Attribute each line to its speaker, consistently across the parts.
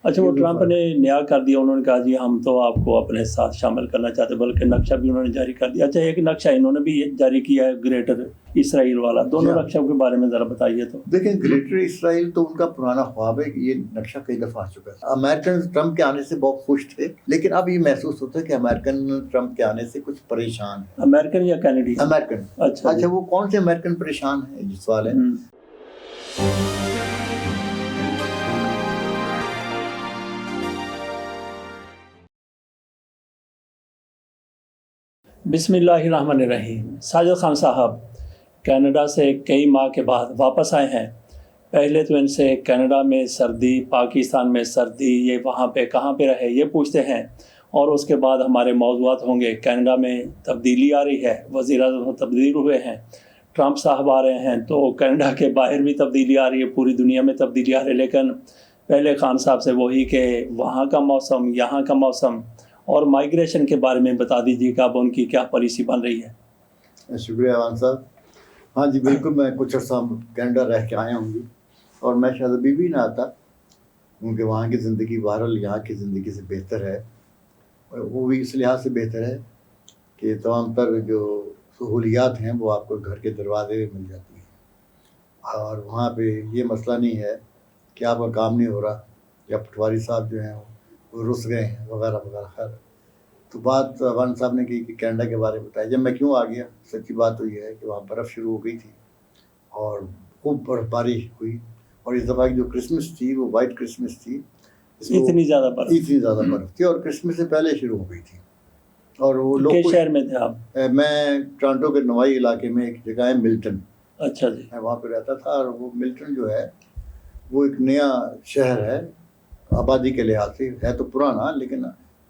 Speaker 1: اچھا وہ ٹرمپ نے نیا کر دیا، انہوں نے کہا جی ہم تو آپ کو اپنے ساتھ شامل کرنا چاہتے، بلکہ نقشہ بھی انہوں نے جاری کر دیا. اچھا ایک نقشہ انہوں نے بھی جاری کیا ہے گریٹر اسرائیل والا، دونوں نقشوں کے بارے میں ذرا بتائیے. تو
Speaker 2: دیکھیں گریٹر اسرائیل تو ان کا پرانا خواب ہے کہ یہ نقشہ کئی دفعہ آ چکا ہے. امریکن ٹرمپ کے آنے سے بہت خوش تھے، لیکن اب یہ محسوس ہوتا ہے کہ امریکن ٹرمپ کے آنے سے کچھ پریشان ہیں.
Speaker 1: امریکن یا کینیڈی؟
Speaker 2: امریکن. اچھا وہ کون سے امریکن پریشان ہیں یہ سوال ہے.
Speaker 1: بسم اللہ الرحمن الرحیم. ساجد خان صاحب کینیڈا سے کئی ماہ کے بعد واپس آئے ہیں. پہلے تو ان سے کینیڈا میں سردی، پاکستان میں سردی، یہ وہاں پہ کہاں پہ رہے یہ پوچھتے ہیں، اور اس کے بعد ہمارے موضوعات ہوں گے. کینیڈا میں تبدیلی آ رہی ہے، وزیر اعظم تبدیل ہوئے ہیں، ٹرمپ صاحب آ رہے ہیں، تو کینیڈا کے باہر بھی تبدیلی آ رہی ہے، پوری دنیا میں تبدیلی آ رہی ہے. لیکن پہلے خان صاحب سے وہی کہ وہاں کا موسم، یہاں کا موسم اور مائیگریشن کے بارے میں بتا دیجیے کہ اب ان کی کیا پالیسی بن رہی ہے.
Speaker 2: شکریہ ایوان صاحب. ہاں جی بالکل، میں کچھ عرصہ کینیڈا رہ کے آیا ہوں گی، اور میں شاید ابھی بھی نہ آتا، کیونکہ وہاں کی زندگی بہرحال یہاں کی زندگی سے بہتر ہے. وہ بھی اس لحاظ سے بہتر ہے کہ تمام تر جو سہولیات ہیں وہ آپ کو گھر کے دروازے میں مل جاتی ہیں، اور وہاں پہ یہ مسئلہ نہیں ہے کہ آپ کا کام نہیں ہو رہا یا پٹواری صاحب جو ہیں وہ رس گئے ہیں وغیرہ وغیرہ. خیر تو بات افغان صاحب نے کی کہ کینیڈا کے بارے میں بتایا. جب میں کیوں آ گیا، سچی بات تو یہ ہے کہ وہاں برف شروع ہو گئی تھی اور خوب برف باری ہوئی، اور اس دفعہ کی جو کرسمس تھی وہ وائٹ کرسمس تھی،
Speaker 1: اتنی زیادہ
Speaker 2: برف تھی، اور کرسمس سے پہلے شروع ہو گئی تھی. اور وہ لوگ
Speaker 1: کس شہر میں تھے آپ؟
Speaker 2: میں ٹورانٹو کے نوائی علاقے میں ایک جگہ ہے ملٹن.
Speaker 1: اچھا جی.
Speaker 2: میں وہاں پہ رہتا تھا، اور وہ ملٹن جو ہے وہ ایک نیا شہر ہے آبادی کے لحاظ سے. ہے تو پرانا، لیکن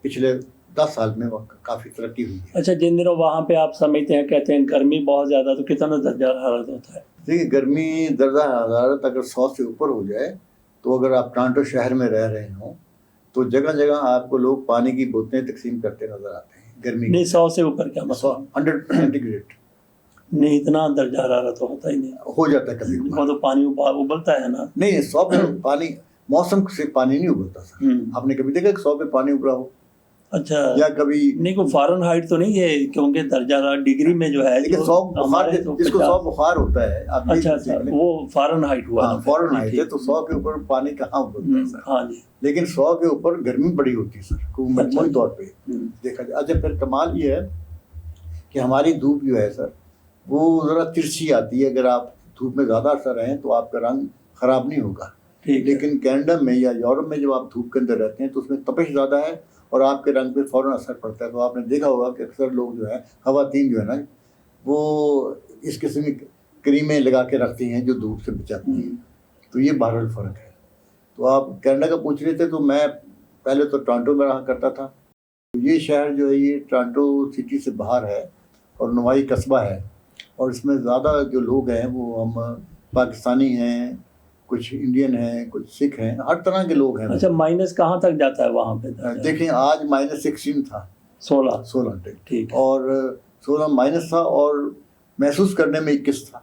Speaker 2: پچھلے 10 سال میں کافی ترقی ہوئی ہے.
Speaker 1: اچھا جن دنوں وہاں پہ آپ سمجھتے ہیں، کہتے ہیں گرمی بہت زیادہ، تو کتنا درجہ حرارت ہوتا ہے؟
Speaker 2: دیکھیے گرمی درجہ حرارت اگر 100 سے اوپر ہو جائے تو اگر آپ ٹورانٹو شہر میں رہ رہے ہوں تو جگہ جگہ آپ کو لوگ پانی کی بوتلیں تقسیم کرتے نظر آتے ہیں. گرمی
Speaker 1: نہیں 100 سے اوپر کیا مطلب؟
Speaker 2: 100 سینٹی گریڈ
Speaker 1: نہیں، اتنا درجہ حرارت ہوتا ہی نہیں.
Speaker 2: ہو جاتا ہے کبھی
Speaker 1: وہ تو پانی ابلتا ہے نا.
Speaker 2: نہیں 100 پہ پانی، موسم سے پانی نہیں ابلتا سر. آپ نے کبھی دیکھا کہ 100 پہ پانی ابلا ہو؟
Speaker 1: اچھا.
Speaker 2: یا کبھی
Speaker 1: نہیں کوئی فارن ہائٹ تو نہیں ہے، کیونکہ درجہ ڈگری میں جو ہے
Speaker 2: جس کو 100 بخار ہوتا ہے.
Speaker 1: اچھا وہ فارن ہائٹ ہوا.
Speaker 2: فارن ہائٹ ہے تو 100 کے اوپر پانی کہاں ابلتا ہے سر؟
Speaker 1: ہاں جی.
Speaker 2: لیکن 100 کے اوپر گرمی بڑی ہوتی ہے سر، مجموعی طور پہ دیکھا جائے. اچھا پھر کمال یہ ہے کہ ہماری دھوپ جو ہے سر وہ ذرا ترچھی آتی ہے. اگر آپ دھوپ میں زیادہ عرصہ رہیں تو آپ کا رنگ خراب نہیں ہوگا. لیکن کینیڈا میں یا یورپ میں جب آپ دھوپ کے اندر رہتے ہیں تو اس میں تپش زیادہ ہے اور آپ کے رنگ پہ فوراً اثر پڑتا ہے. تو آپ نے دیکھا ہوگا کہ اکثر لوگ جو ہیں، خواتین جو ہے نا، وہ اس قسم کی کریمیں لگا کے رکھتی ہیں جو دھوپ سے بچاتی ہیں. تو یہ بہرحال فرق ہے. تو آپ کینیڈا کا پوچھ رہے تھے، تو میں پہلے تو ٹورانٹو میں رہا کرتا تھا. یہ شہر جو ہے یہ ٹورانٹو سٹی سے باہر ہے اور نوائی قصبہ ہے، اور اس میں زیادہ جو لوگ ہیں وہ ہم پاکستانی ہیں، کچھ انڈین ہیں، کچھ سکھ ہیں، ہر طرح کے لوگ ہیں.
Speaker 1: اچھا مائنس کہاں تک جاتا ہے وہاں پہ؟
Speaker 2: دیکھیں آج -16 تھا، 16
Speaker 1: ٹھیک،
Speaker 2: اور 16 مائنس تھا، اور محسوس کرنے میں 21 تھا.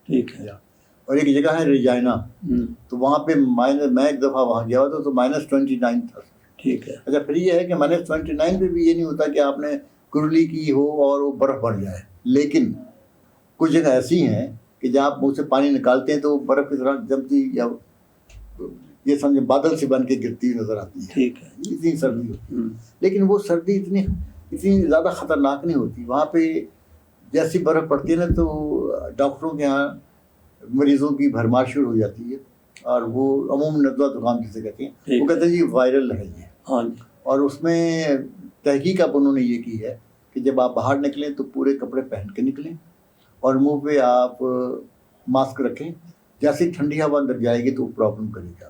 Speaker 1: ٹھیک ہے.
Speaker 2: اور ایک جگہ ہے ریجائنا، تو وہاں پہ میں ایک دفعہ وہاں گیا ہوا تھا تو -29 تھا.
Speaker 1: ٹھیک ہے.
Speaker 2: اچھا پھر یہ ہے کہ -29 پہ بھی یہ نہیں ہوتا کہ آپ نے کرلی کی ہو اور وہ برف بڑھ جائے. لیکن کچھ جگہ ایسی ہیں کہ جہاں آپ منہ سے پانی نکالتے ہیں تو برف کی طرح جمتی، یا یہ سمجھے بادل سے بن کے گرتی نظر آتی ہے.
Speaker 1: ٹھیک ہے.
Speaker 2: اتنی سردی ہوتی ہے، لیکن وہ سردی اتنی زیادہ خطرناک نہیں ہوتی. وہاں پہ جیسی برف پڑتی ہے نا تو ڈاکٹروں کے ہاں مریضوں کی بھرمار شروع ہو جاتی ہے، اور وہ عموماً نزلہ زکام جسے کہتے ہیں، وہ کہتے ہیں جی وائرل ہے یہ. اور اس میں تحقیق اب انہوں نے یہ کی ہے کہ جب آپ باہر نکلیں تو پورے کپڑے پہن کے نکلیں، اور منہ پہ آپ ماسک رکھیں. جیسی ٹھنڈی ہوا اندر جائے گی تو وہ پرابلم کرے گا.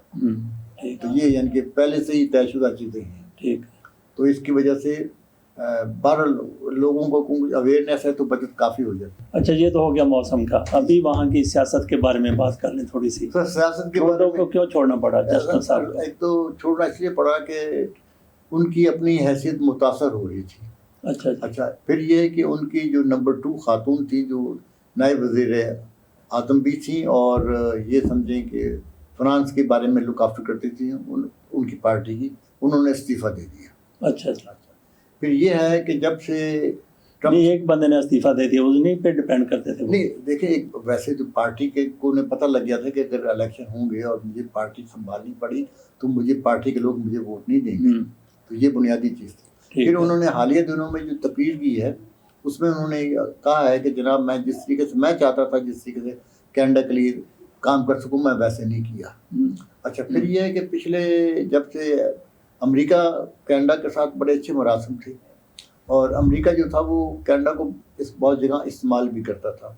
Speaker 2: تو یہ یعنی کہ پہلے سے ہی طے شدہ چیزیں ہیں.
Speaker 1: ٹھیک.
Speaker 2: تو اس کی وجہ سے بہرحال لوگوں کو اویئرنیس ہے تو بچت کافی ہو جاتی ہے.
Speaker 1: اچھا یہ تو ہو گیا موسم کا. ابھی وہاں کی سیاست کے بارے میں بات کر لیں تھوڑی سی.
Speaker 2: سر سیاست کے بارے میں
Speaker 1: کیوں چھوڑنا پڑا جسٹن صاحب؟
Speaker 2: ایک تو چھوڑنا اس لیے پڑا کہ ان کی اپنی حیثیت متاثر ہو رہی تھی. اچھا پھر یہ ہے کہ ان کی جو نمبر 2 خاتون تھی جو نائب وزیر اعظم بھی تھیں، اور یہ سمجھیں کہ فنانس کے بارے میں لک آفٹر کرتی تھیں، ان کی پارٹی کی، انہوں نے استعفیٰ دے دیا۔
Speaker 1: اچھا اچھا،
Speaker 2: پھر یہ ہے کہ جب سے
Speaker 1: نہیں ایک بندے نے استعفیٰ دے دیا، اس نہیں پہ ڈپینڈ کرتے تھے وہ؟
Speaker 2: نہیں دیکھیں، ایک ویسے تو پارٹی کے کو نے پتہ لگ گیا تھا کہ اگر الیکشن ہوں گے اور مجھے پارٹی سنبھالنی پڑی تو مجھے پارٹی کے لوگ مجھے ووٹ نہیں دیں گے، تو یہ بنیادی چیز تھی۔ پھر انہوں نے حالیہ دنوں میں جو تقریر کی ہے اس میں انہوں نے کہا ہے کہ جناب میں جس طریقے سے میں چاہتا تھا جس طریقے سے کینیڈا کے لیے کام کر سکوں میں ویسے نہیں کیا۔ اچھا، پھر یہ ہے کہ پچھلے جب سے امریکہ کینیڈا کے ساتھ بڑے اچھے مراسم تھے، اور امریکہ جو تھا وہ کینیڈا کو بہت جگہ استعمال بھی کرتا تھا۔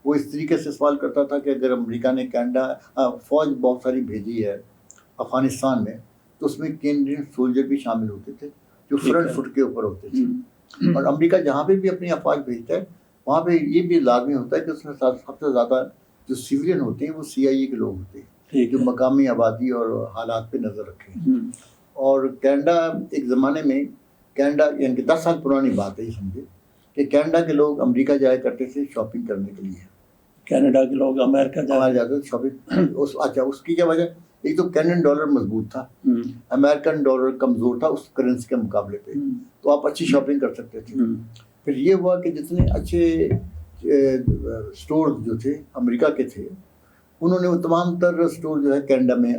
Speaker 2: وہ اس طریقے سے استعمال کرتا تھا کہ اگر امریکہ نے کینیڈا فوج بہت ساری بھیجی ہے افغانستان میں، تو اس میں کینیڈین سولجر بھی شامل ہوتے تھے جو فرنٹ فٹ کے اوپر ہوتے تھے۔ اور امریکہ جہاں پہ بھی اپنی افواج بھیجتا ہے وہاں پہ یہ بھی لازمی ہوتا ہے کہ اس میں سب سے زیادہ جو سیویلین ہوتے ہیں وہ CIA کے لوگ ہوتے ہیں جو مقامی آبادی اور حالات پہ نظر رکھیں۔ اور کینیڈا ایک زمانے میں کینیڈا یعنی کہ 10 سال پرانی بات ہے یہ سمجھے کہ کینیڈا کے لوگ امریکہ جایا کرتے تھے شاپنگ کرنے کے لیے،
Speaker 1: کینیڈا کے لوگ امریکہ
Speaker 2: جاتے تھے شاپنگ۔ اچھا، اس کی کیا وجہ؟ ایک تو کینیڈین ڈالر مضبوط تھا، امریکن ڈالر کمزور تھا اس کرنسی کے مقابلے پہ، تو آپ اچھی شاپنگ کر سکتے تھے۔ پھر یہ ہوا کہ جتنے اچھے اسٹور جو تھے امریکہ کے تھے انہوں نے وہ تمام تر اسٹور جو ہے کینیڈا میں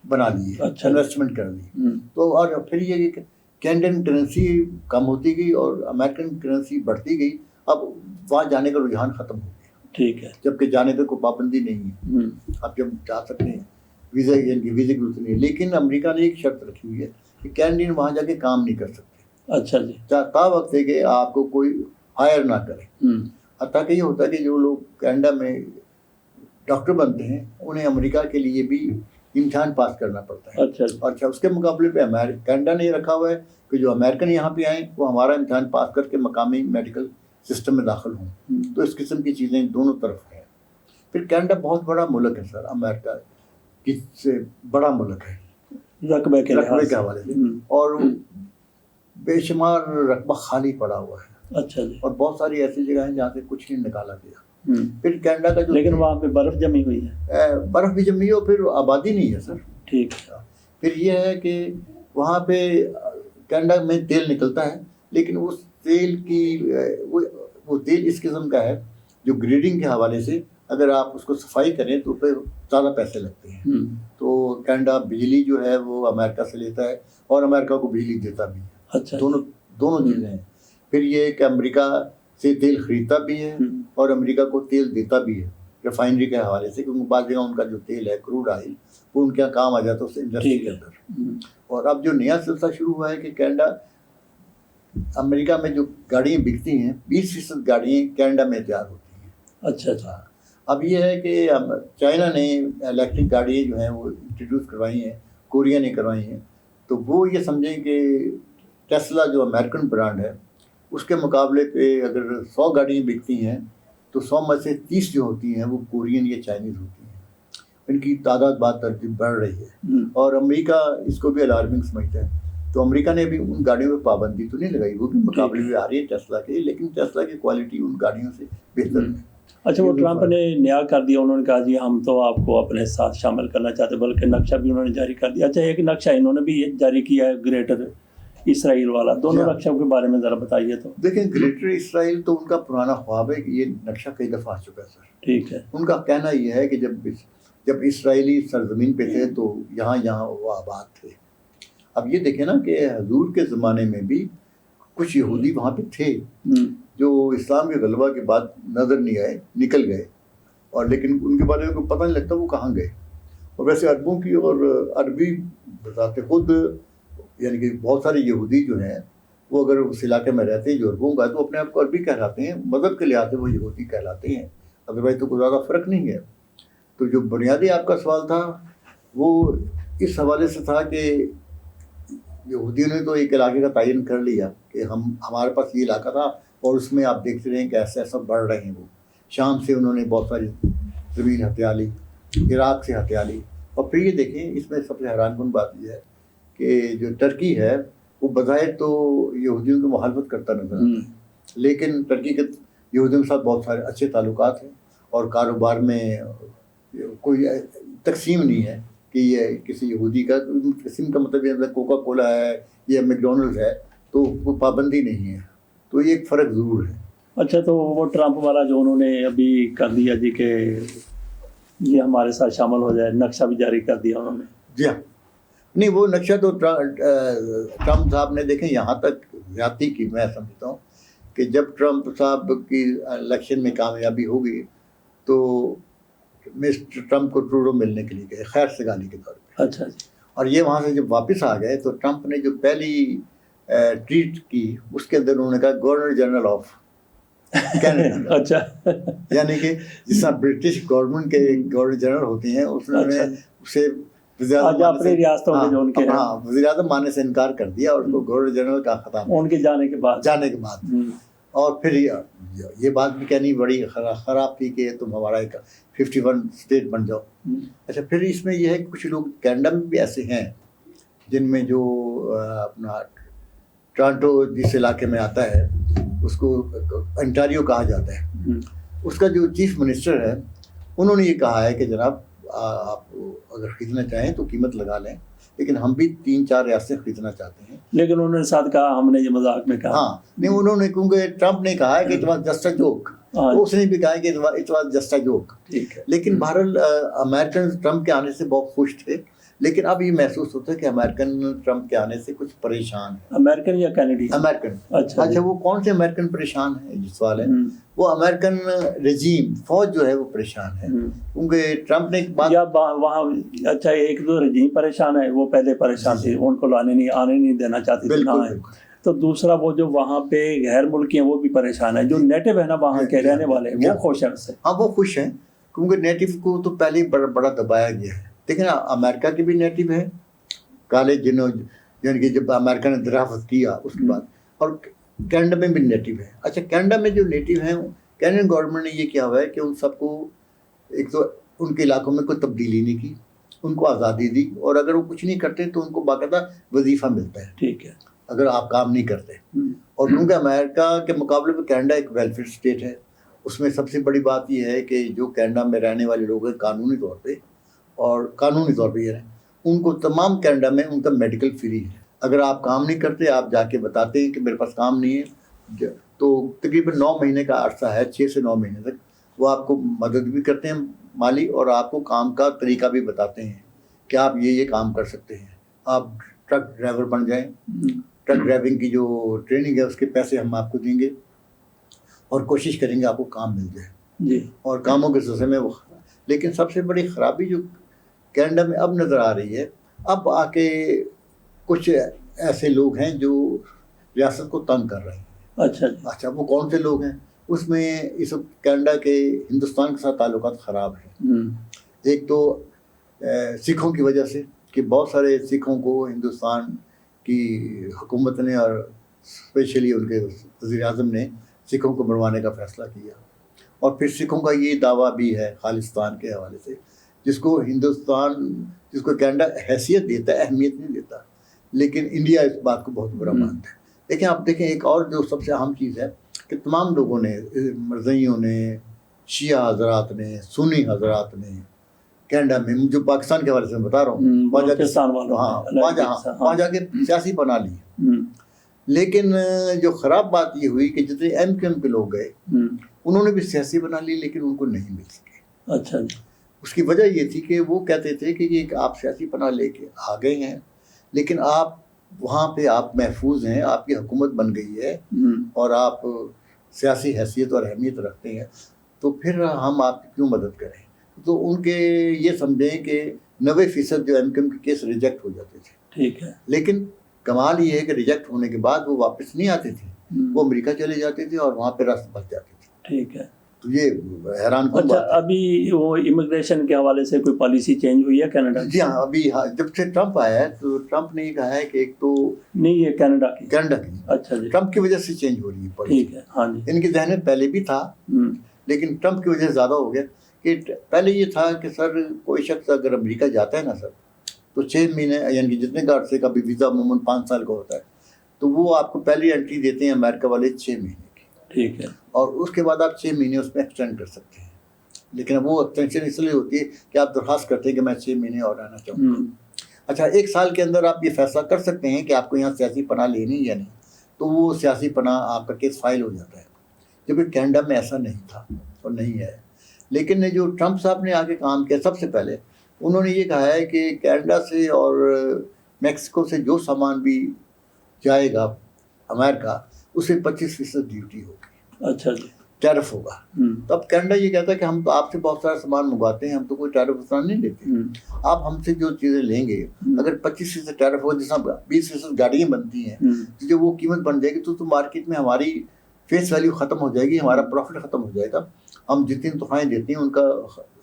Speaker 2: بنا لیے، انویسٹمنٹ کر دی۔ تو اور پھر یہ کہ کینیڈین کرنسی کم ہوتی گئی اور امریکن کرنسی بڑھتی گئی، اب وہاں جانے کا رجحان ختم ہو گیا۔
Speaker 1: ٹھیک ہے،
Speaker 2: جبکہ جانے پہ کوئی پابندی نہیں ہے، آپ جب جا سکتے ہیں، ویزا یعنی کہ ویزے کی ضرورت نہیں ہے، لیکن امریکہ نے ایک شرط رکھی ہوئی ہے کہ کینیڈین وہاں جا کے کام نہیں کر سکتے۔
Speaker 1: اچھا جی،
Speaker 2: تا وقت ہے کہ آپ کو کوئی ہائر نہ کرے۔ حتیٰ کہ یہ ہوتا ہے کہ جو لوگ کینیڈا میں ڈاکٹر بنتے ہیں انہیں امریکہ کے لیے بھی امتحان پاس کرنا پڑتا ہے۔ اچھا، اس کے مقابلے پہ کینیڈا نے یہ رکھا ہوا ہے کہ جو امریکن یہاں پہ آئیں وہ ہمارا امتحان پاس کر کے مقامی میڈیکل سسٹم میں داخل ہوں۔ تو اس قسم کی چیزیں دونوں طرف ہیں۔ پھر کینیڈا بہت بڑا ملک ہے سر، امریکہ کی سے بڑا ملک ہے
Speaker 1: رقبے کے
Speaker 2: حوالے سے، اور بے شمار رقبہ خالی پڑا ہوا ہے۔
Speaker 1: اچھا جی،
Speaker 2: اور بہت ساری ایسی جگہ ہیں جہاں سے کچھ نہیں نکالا گیا۔ پھر کینیڈا کا جو
Speaker 1: لیکن وہاں پہ برف جمی ہوئی ہے،
Speaker 2: برف بھی جمی ہو، پھر آبادی نہیں ہے سر۔
Speaker 1: ٹھیک ہے،
Speaker 2: پھر یہ ہے کہ وہاں پہ کینیڈا میں تیل نکلتا ہے، لیکن اس تیل کی وہ تیل اس قسم کا ہے جو گریڈنگ کے حوالے سے اگر آپ اس کو صفائی کریں تو پھر زیادہ پیسے لگتے ہیں۔ تو کینیڈا بجلی جو ہے وہ امریکہ سے لیتا ہے اور امریکہ کو بجلی دیتا بھی ہے۔
Speaker 1: اچھا،
Speaker 2: دونوں چیزیں ہیں۔ پھر یہ کہ امریکہ سے تیل خریدتا بھی ہے اور امریکہ کو تیل دیتا بھی ہے ریفائنری کے حوالے سے، کیونکہ بعض جگہ ان کا جو تیل ہے کروڈ آئل وہ ان کے یہاں کام آ جاتا ہے اس انڈسٹری کے اندر۔ اور اب جو نیا سلسلہ شروع ہوا ہے کہ کینیڈا امریکہ میں جو گاڑیاں بکتی ہیں 20% گاڑیاں کینیڈا میں تیار ہوتی ہیں۔
Speaker 1: اچھا اچھا،
Speaker 2: اب یہ ہے کہ چائنا نے الیکٹرک گاڑیاں جو ہیں وہ انٹروڈیوس کروائی ہیں، کوریا نے کروائی ہیں، تو وہ یہ سمجھیں کہ ٹیسلا جو امریکن برانڈ ہے اس کے مقابلے پہ اگر 100 گاڑیاں بکتی ہیں تو 100 میں سے 30 جو ہوتی ہیں وہ کورین یا چائنیز ہوتی ہیں۔ ان کی تعداد بات ترتیب بڑھ رہی ہے اور امریکہ اس کو بھی الارمنگ سمجھتا ہے۔ تو امریکہ نے بھی ان گاڑیوں پہ پابندی تو نہیں لگائی، وہ بھی مقابلے میں آ رہی ہے ٹیسلا کے، لیکن ٹیسلا کی کوالٹی ان گاڑیوں سے بہتر ہے۔
Speaker 1: اچھا، وہ ٹرمپ نے نیا کر دیا، انہوں نے کہا جی ہم تو آپ کو اپنے ساتھ شامل کرنا چاہتے، بلکہ نقشہ بھی انہوں نے جاری کر دیا۔ اچھا، ایک نقشہ انہوں نے بھی جاری کیا ہے گریٹر اسرائیل والا، دونوں نقشوں کے بارے میں ذرا بتائیے تو۔
Speaker 2: دیکھیں، گریٹر اسرائیل تو ان کا پرانا خواب ہے کہ یہ نقشہ کئی دفعہ آ چکا ہے سر۔
Speaker 1: ٹھیک ہے،
Speaker 2: ان کا کہنا یہ ہے کہ جب اسرائیلی سرزمین پہ تھے تو یہاں وہ آباد تھے۔ اب یہ دیکھیں نا کہ حضور کے زمانے میں بھی کچھ یہودی وہاں پہ تھے جو اسلام کے غلبہ کے بعد نظر نہیں آئے، نکل گئے، اور لیکن ان کے بارے میں پتہ نہیں لگتا وہ کہاں گئے۔ اور ویسے عربوں کی اور عربی بذات خود یعنی کہ بہت سارے یہودی جو ہیں وہ اگر اس علاقے میں رہتے ہیں جو عربوں کا ہے تو اپنے آپ کو عربی کہلاتے ہیں، مذہب کے لحاظ سے وہ یہودی کہلاتے ہیں، ادروائز تو کوئی زیادہ فرق نہیں ہے۔ تو جو بنیادی آپ کا سوال تھا وہ اس حوالے سے تھا کہ یہودیوں نے تو ایک علاقے کا تعین کر لیا کہ ہمارے پاس یہ علاقہ تھا، اور اس میں آپ دیکھتے رہیں کہ ایسا ایسا بڑھ رہے ہیں۔ وہ شام سے انہوں نے بہت ساری زمین ہتھیا لی، عراق سے ہتھیا لی، اور پھر یہ دیکھیں اس میں سب سے حیران کن بات یہ ہے کہ جو ترکی ہے وہ بظاہر تو یہودیوں کی مخالفت کرتا نظر آتا ہے، لیکن ترکی کے یہودیوں کے ساتھ بہت سارے اچھے تعلقات ہیں اور کاروبار میں کوئی تقسیم نہیں ہے کہ یہ کسی یہودی کا قسم کا مطلب یہ کوکا کولا ہے یا میکڈونلڈز ہے تو وہ پابندی نہیں ہے، تو یہ ایک فرق ضرور ہے۔
Speaker 1: اچھا، تو وہ ٹرمپ والا جو انہوں نے ابھی کر دیا جی کہ یہ ہمارے ساتھ شامل ہو جائے، نقشہ بھی جاری کر دیا انہوں نے۔
Speaker 2: جی ہاں، نہیں وہ نقشہ تو ٹرمپ صاحب نے دیکھیں یہاں تک زیادتی کی، میں سمجھتا ہوں کہ جب ٹرمپ صاحب کی الیکشن میں کامیابی ہوگی تو مسٹر ٹرمپ کو ٹروڈو ملنے کے لیے گئے خیر سگالی کے طور پہ۔
Speaker 1: اچھا جی،
Speaker 2: اور یہ وہاں سے جب واپس آ گئے تو ٹرمپ نے جو پہلی ٹویٹ کی اس کے اندر انہوں نے کہا گورنر جنرل آف کینیڈا،
Speaker 1: اچھا
Speaker 2: یعنی کہ جس طرح برٹش گورنمنٹ کے گورنر جنرل ہوتے ہیں اس نے اسے
Speaker 1: اپنی ریاستوں کے جو ان کے
Speaker 2: وزیر اعظم ماننے سے انکار کر دیا اور اس کو گورنر جنرل کا خطاب
Speaker 1: ان کے جانے کے بعد
Speaker 2: اور پھر یہ بات بھی کہنی بڑی خراب تھی کہ تم ہمارا ایک 51 اسٹیٹ بن جاؤ۔ اچھا، پھر اس میں یہ ہے کہ کچھ لوگ کینیڈا میں بھی ایسے ہیں جن میں جو اپنا ٹورانٹو جس علاقے میں آتا ہے اس کو انٹاریو کہا جاتا ہے، اس کا جو چیف منسٹر ہے انہوں نے یہ کہا ہے کہ جناب آپ اگر خریدنا چاہیں تو قیمت لگا لیں، لیکن ہم بھی 3-4 ریاستیں خریدنا چاہتے ہیں۔
Speaker 1: لیکن انہوں نے ساتھ کہا، ہم نے یہ مذاق میں کہا،
Speaker 2: ہاں نہیں انہوں نے، کیونکہ ٹرمپ نے کہا ہے کہ it was just a joke, اس نے بھی کہا کہ it was just a joke,
Speaker 1: ٹھیک ہے۔
Speaker 2: لیکن بہرحال امریکن ٹرمپ کے آنے سے بہت خوش تھے، لیکن اب یہ محسوس ہوتا ہے کہ امریکن ٹرمپ کے آنے سے کچھ پریشان ہیں۔
Speaker 1: امریکن یا کینیڈی؟
Speaker 2: امریکن۔ اچھا وہ کون سے امریکن پریشان ہیں یہ سوال ہے۔ وہ امریکن رجیم فوج جو ہے وہ پریشان ہے، کیونکہ ٹرمپ نے ایک بات
Speaker 1: وہاں اچھا ایک دو رجیم پریشان ہے، وہ پہلے پریشان تھے، ان کو آنے نہیں دینا چاہتے تھے، نہ آئے۔ تو دوسرا وہ جو وہاں پہ غیر ملکی ہیں وہ بھی پریشان ہے، جو نیٹو ہے نا وہاں کے رہنے والے وہ خوش ہیں اس سے۔
Speaker 2: ہاں وہ خوش ہیں کیونکہ نیٹو کو تو پہلے ہی بڑا دبایا گیا ہے۔ دیکھیں نا امریکہ کے بھی نیٹو ہے کالے جنہوں یعنی کہ جب امریکہ نے دریافت کیا اس کے بعد، اور کینیڈا میں بھی نیٹو ہے۔ اچھا کینیڈا میں جو نیٹو ہیں کینیڈین گورنمنٹ نے یہ کیا ہوا ہے کہ ان سب کو ایک تو ان کے علاقوں میں کوئی تبدیلی نہیں کی، ان کو آزادی دی، اور اگر وہ کچھ نہیں کرتے تو ان کو باقاعدہ وظیفہ ملتا ہے،
Speaker 1: ٹھیک ہے،
Speaker 2: اگر آپ کام نہیں کرتے۔ اور کیونکہ امریکہ کے مقابلے میں کینیڈا ایک ویلفیئر اسٹیٹ ہے، اس میں سب سے بڑی بات یہ ہے کہ جو کینیڈا میں رہنے والے لوگ ہیں قانونی طور پہ یہ رہیں، ان کو تمام کینیڈا میں ان کا میڈیکل فری ہے۔ اگر آپ کام نہیں کرتے، آپ جا کے بتاتے ہیں کہ میرے پاس کام نہیں ہے، تو تقریباً 9 مہینے کا عرصہ ہے، 6 سے 9 مہینے تک وہ آپ کو مدد بھی کرتے ہیں مالی، اور آپ کو کام کا طریقہ بھی بتاتے ہیں کہ آپ یہ کام کر سکتے ہیں۔ آپ ٹرک ڈرائیور بن جائیں، ٹرک ڈرائیونگ کی جو ٹریننگ ہے اس کے پیسے ہم آپ کو دیں گے، اور کوشش کریں گے آپ کو کام مل جائے
Speaker 1: جی، اور
Speaker 2: کاموں کے سلسلے میں وہ۔ لیکن سب سے بڑی خرابی جو کینیڈا میں اب نظر آ رہی ہے، اب آ کے کچھ ایسے لوگ ہیں جو ریاست کو تنگ کر رہے ہیں۔ اچھا وہ کون سے لوگ ہیں؟ اس میں اس وقت کینیڈا کے ہندوستان کے ساتھ تعلقات خراب ہیں۔ ایک تو سکھوں کی وجہ سے کہ بہت سارے سکھوں کو ہندوستان کی حکومت نے اور اسپیشلی ان کے وزیر اعظم نے سکھوں کو مروانے کا فیصلہ کیا، اور پھر سکھوں کا یہ دعویٰ بھی ہے خالصتان کے حوالے سے، جس کو کینیڈا حیثیت دیتا ہے، اہمیت نہیں دیتا، لیکن انڈیا اس بات کو بہت برا مانتا ہے۔ دیکھیں آپ دیکھیں ایک اور جو سب سے اہم چیز ہے کہ تمام لوگوں نے، مرزائیوں نے، شیعہ حضرات نے، سنی حضرات نے کینیڈا میں، جو پاکستان کے حوالے سے میں بتا رہا ہوں، وہاں جا کے سیاسی بنا لی۔ لیکن جو خراب بات یہ ہوئی کہ جتنے ایم کیو ایم کے لوگ گئے انہوں نے بھی سیاسی بنا لی، لیکن ان کو نہیں مل سکے۔
Speaker 1: اچھا،
Speaker 2: اس کی وجہ یہ تھی کہ وہ کہتے تھے کہ یہ آپ سیاسی پناہ لے کے آ گئے ہیں، لیکن آپ وہاں پہ آپ محفوظ ہیں، آپ کی حکومت بن گئی ہے، اور آپ سیاسی حیثیت اور اہمیت رکھتے ہیں، تو پھر ہم آپ کی کیوں مدد کریں؟ تو ان کے یہ سمجھیں کہ 90% جو ایم کیو ایم کے کیس ریجیکٹ ہو جاتے تھے،
Speaker 1: ٹھیک ہے،
Speaker 2: لیکن کمال یہ ہے کہ ریجیکٹ ہونے کے بعد وہ واپس نہیں آتے تھے، وہ امریکہ چلے جاتے تھے اور وہاں پہ رست بچ جاتے تھے۔
Speaker 1: ٹھیک ہے،
Speaker 2: تو یہ حیران کن
Speaker 1: اچھا
Speaker 2: بات ہے۔
Speaker 1: ابھی وہ امیگریشن کے حوالے سے کوئی پالیسی چینج ہوئی ہے کینیڈا؟
Speaker 2: جی ہاں، ابھی جب سے ٹرمپ آیا ہے تو ٹرمپ نے یہ کہا ہے کہ ایک تو
Speaker 1: نہیں، یہ کینیڈا کی، اچھا جی،
Speaker 2: ٹرمپ کی وجہ سے چینج ہو رہی ہے پالیسی۔
Speaker 1: ٹھیک ہے، ہاں جی،
Speaker 2: ان کے ذہن میں پہلے بھی تھا، لیکن ٹرمپ کی وجہ سے زیادہ ہو گیا کہ پہلے یہ تھا کہ سر کوئی شخص اگر امریکہ جاتا ہے نا سر، تو 6 مہینے یعنی کہ جتنے کا عرصے کا بھی ویزا عموماً 5 سال کا ہوتا ہے، تو وہ آپ کو پہلی انٹری دیتے ہیں امریکہ والے 6 مہینے کی،
Speaker 1: ٹھیک ہے،
Speaker 2: اور اس کے بعد آپ 6 مہینے اس میں ایکسٹینڈ کر سکتے ہیں۔ لیکن وہ ایکسٹینشن اس لیے ہوتی ہے کہ آپ درخواست کرتے ہیں کہ میں 6 مہینے اور رہنا چاہوں گا. اچھا 1 سال کے اندر آپ یہ فیصلہ کر سکتے ہیں کہ آپ کو یہاں سیاسی پناہ لینی یا نہیں, تو وہ سیاسی پناہ آپ کا کیس فائل ہو جاتا ہے. جبکہ کینیڈا میں ایسا نہیں تھا اور نہیں ہے. لیکن جو ٹرمپ صاحب نے آگے کام کیا, سب سے پہلے انہوں نے یہ کہا ہے کہ کینیڈا سے اور میکسیکو سے جو سامان بھی جائے گا امریکہ, اسے 25% ڈیوٹی ہوگی.
Speaker 1: اچھا جی,
Speaker 2: ٹیرف ہوگا. تو اب کینیڈا یہ کہتا ہے کہ ہم تو آپ سے بہت سارا سامان منگواتے ہیں, ہم تو کوئی ٹیرف اتنا نہیں لیتے. آپ ہم سے جو چیزیں لیں گے, اگر 25% ٹیرف ہو, جیسا 20% گاڑیاں بنتی ہیں, تو جب وہ قیمت بن جائے گی تو مارکیٹ میں ہماری فیس ویلیو ختم ہو جائے گی, ہمارا پروفٹ ختم ہو جائے گا, ہم جتنی تنخواہیں دیتے ہیں ان کا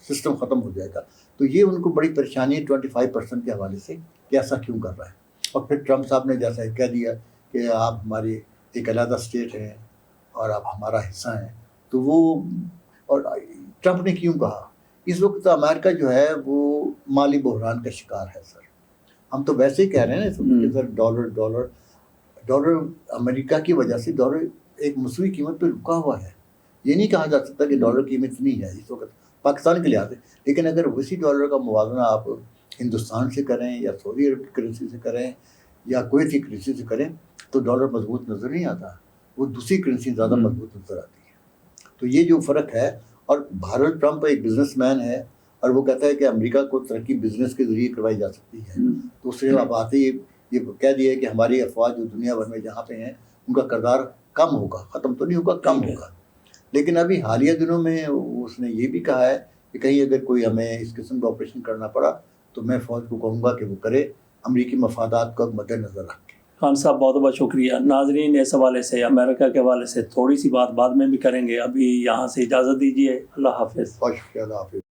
Speaker 2: سسٹم ختم ہو جائے گا. تو یہ ان کو بڑی پریشانی ہے 25% کے حوالے سے کہ ایسا کیوں کر رہا ہے. اور پھر ٹرمپ صاحب نے جیسا کہہ دیا کہ آپ ہماری ایک علیحدہ اسٹیٹ ہیں اور آپ ہمارا حصہ ہیں. تو وہ, اور ٹرمپ نے کیوں کہا, اس وقت امریکہ جو ہے وہ مالی بحران کا شکار ہے سر. ہم تو ویسے ہی کہہ رہے ہیں کہ سر ڈالر امریکہ کی وجہ سے ڈالر ایک مساوی قیمت پہ رکا ہوا ہے. یہ نہیں کہا جا سکتا کہ ڈالر قیمت اتنی ہے اس وقت پاکستان کے لحاظ سے. لیکن اگر اسی ڈالر کا موازنہ آپ ہندوستان سے کریں یا سعودی عرب کی کرنسی سے کریں یا کوئی سی کرنسی سے کریں تو ڈالر مضبوط نظر نہیں آتا, وہ دوسری کرنسی زیادہ مضبوط نظر آتی ہے. تو یہ جو فرق ہے, اور بھارت ٹرمپ ایک بزنس مین ہے اور وہ کہتا ہے کہ امریکہ کو ترقی بزنس کے ذریعے کروائی جا سکتی ہے. تو اس سے اب آتے ہی یہ کہہ دیا کہ ہماری افواج جو دنیا بھر میں جہاں پہ ہیں ان کا کردار کم ہوگا, ختم تو نہیں ہوگا, کم ہوگا. لیکن ابھی حالیہ دنوں میں اس نے یہ بھی کہا ہے کہ کہیں اگر کوئی ہمیں اس قسم کا آپریشن کرنا پڑا تو میں فوج کو کہوں گا کہ وہ کرے, امریکی مفادات کو مد نظر رکھ کے.
Speaker 1: خان صاحب بہت بہت شکریہ. ناظرین, اس حوالے سے امریکہ کے حوالے سے تھوڑی سی بات بعد میں بھی کریں گے, ابھی یہاں سے اجازت دیجیے. اللہ حافظ.
Speaker 2: بہت شکریہ, اللہ حافظ.